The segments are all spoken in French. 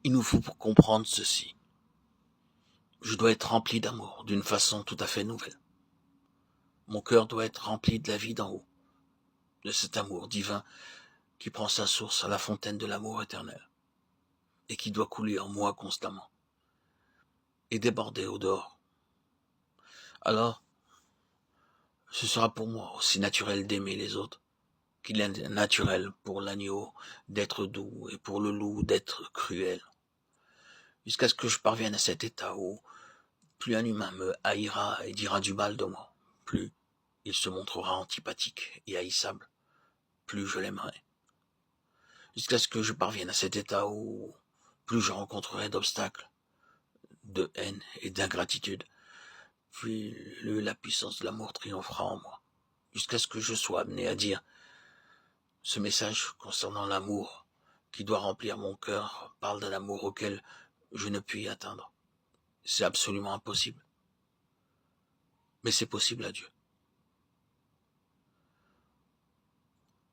Il nous faut comprendre ceci. Je dois être rempli d'amour d'une façon tout à fait nouvelle. Mon cœur doit être rempli de la vie d'en haut, de cet amour divin qui prend sa source à la fontaine de l'amour éternel et qui doit couler en moi constamment et déborder au dehors. Alors, ce sera pour moi aussi naturel d'aimer les autres qu'il est naturel pour l'agneau d'être doux et pour le loup d'être cruel, jusqu'à ce que je parvienne à cet état où plus un humain me haïra et dira du mal de moi, plus il se montrera antipathique et haïssable, plus je l'aimerai. Jusqu'à ce que je parvienne à cet état où plus je rencontrerai d'obstacles, de haine et d'ingratitude, plus la puissance de l'amour triomphera en moi, jusqu'à ce que je sois amené à dire ce message concernant l'amour qui doit remplir mon cœur parle d'un amour auquel je ne puis atteindre. C'est absolument impossible. Mais c'est possible à Dieu.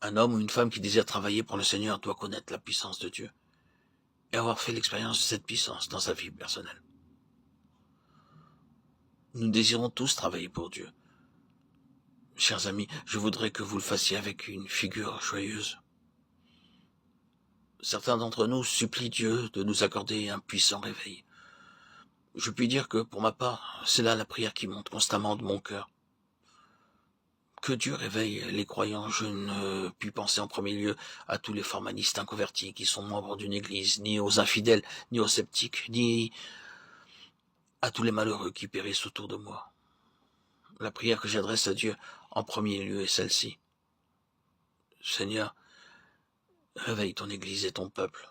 Un homme ou une femme qui désire travailler pour le Seigneur doit connaître la puissance de Dieu et avoir fait l'expérience de cette puissance dans sa vie personnelle. Nous désirons tous travailler pour Dieu. Chers amis, je voudrais que vous le fassiez avec une figure joyeuse. Certains d'entre nous supplient Dieu de nous accorder un puissant réveil. Je puis dire que, pour ma part, c'est là la prière qui monte constamment de mon cœur. Que Dieu réveille les croyants. Je ne puis penser en premier lieu à tous les formalistes inconvertis qui sont membres d'une église, ni aux infidèles, ni aux sceptiques, ni à tous les malheureux qui périssent autour de moi. La prière que j'adresse à Dieu en premier lieu est celle-ci. Seigneur, réveille ton église et ton peuple.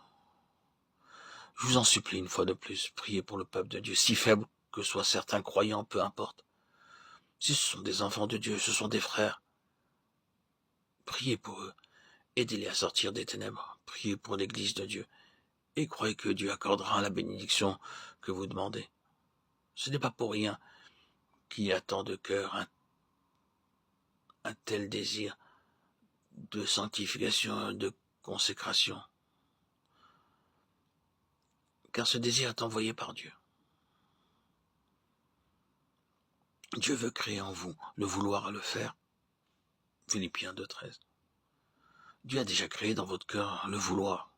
Je vous en supplie une fois de plus, priez pour le peuple de Dieu, si faible que soient certains croyants, peu importe. Si ce sont des enfants de Dieu, ce sont des frères, priez pour eux, aidez-les à sortir des ténèbres, priez pour l'église de Dieu, et croyez que Dieu accordera la bénédiction que vous demandez. Ce n'est pas pour rien qu'il y a tant de cœurs, un tel désir de sanctification, de consécration. Car ce désir est envoyé par Dieu. Dieu veut créer en vous le vouloir à le faire. Philippiens 2,13. Dieu a déjà créé dans votre cœur le vouloir.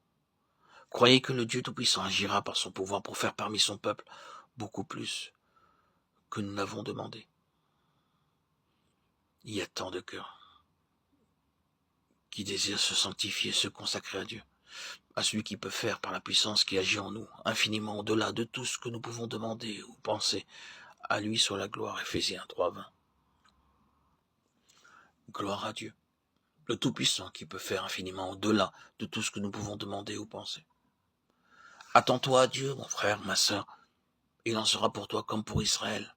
Croyez que le Dieu Tout-Puissant agira par son pouvoir pour faire parmi son peuple beaucoup plus que nous n'avons demandé. Il y a tant de cœurs qui désirent se sanctifier, se consacrer à Dieu, à celui qui peut faire par la puissance qui agit en nous, infiniment au-delà de tout ce que nous pouvons demander ou penser. À lui soit la gloire, Ephésiens 3,20. Gloire à Dieu, le Tout-Puissant qui peut faire infiniment au-delà de tout ce que nous pouvons demander ou penser. Attends-toi à Dieu, mon frère, ma sœur, il en sera pour toi comme pour Israël.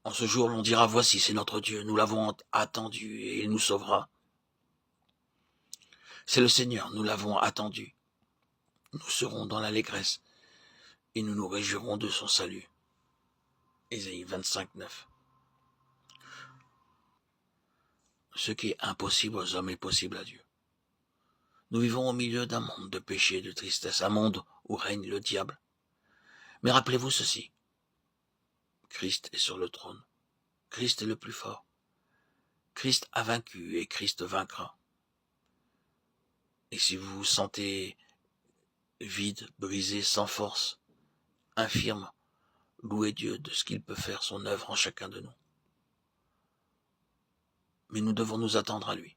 En ce jour, l'on dira, voici, c'est notre Dieu, nous l'avons attendu et il nous sauvera. C'est le Seigneur, nous l'avons attendu. Nous serons dans l'allégresse et nous nous réjouirons de son salut. Ésaïe 25,9. Ce qui est impossible aux hommes est possible à Dieu. Nous vivons au milieu d'un monde de péché et de tristesse, un monde où règne le diable. Mais rappelez-vous ceci, Christ est sur le trône, Christ est le plus fort, Christ a vaincu et Christ vaincra. Et si vous vous sentez vide, brisé, sans force, infirme, louez Dieu de ce qu'il peut faire son œuvre en chacun de nous. Mais nous devons nous attendre à lui.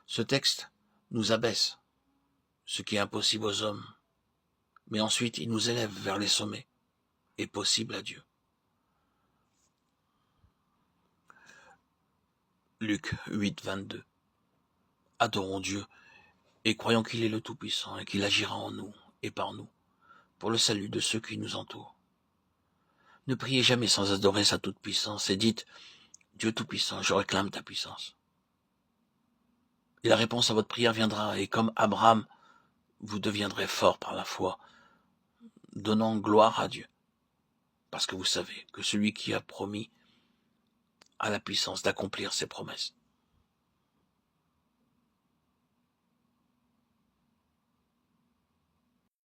Ce texte nous abaisse, ce qui est impossible aux hommes, mais ensuite il nous élève vers les sommets, et possible à Dieu. Luc 8,22. Adorons Dieu et croyons qu'il est le Tout-Puissant et qu'il agira en nous et par nous pour le salut de ceux qui nous entourent. Ne priez jamais sans adorer sa toute-puissance et dites « Dieu Tout-Puissant, je réclame ta puissance ». Et la réponse à votre prière viendra et comme Abraham, vous deviendrez fort par la foi, donnant gloire à Dieu, parce que vous savez que celui qui a promis a la puissance d'accomplir ses promesses.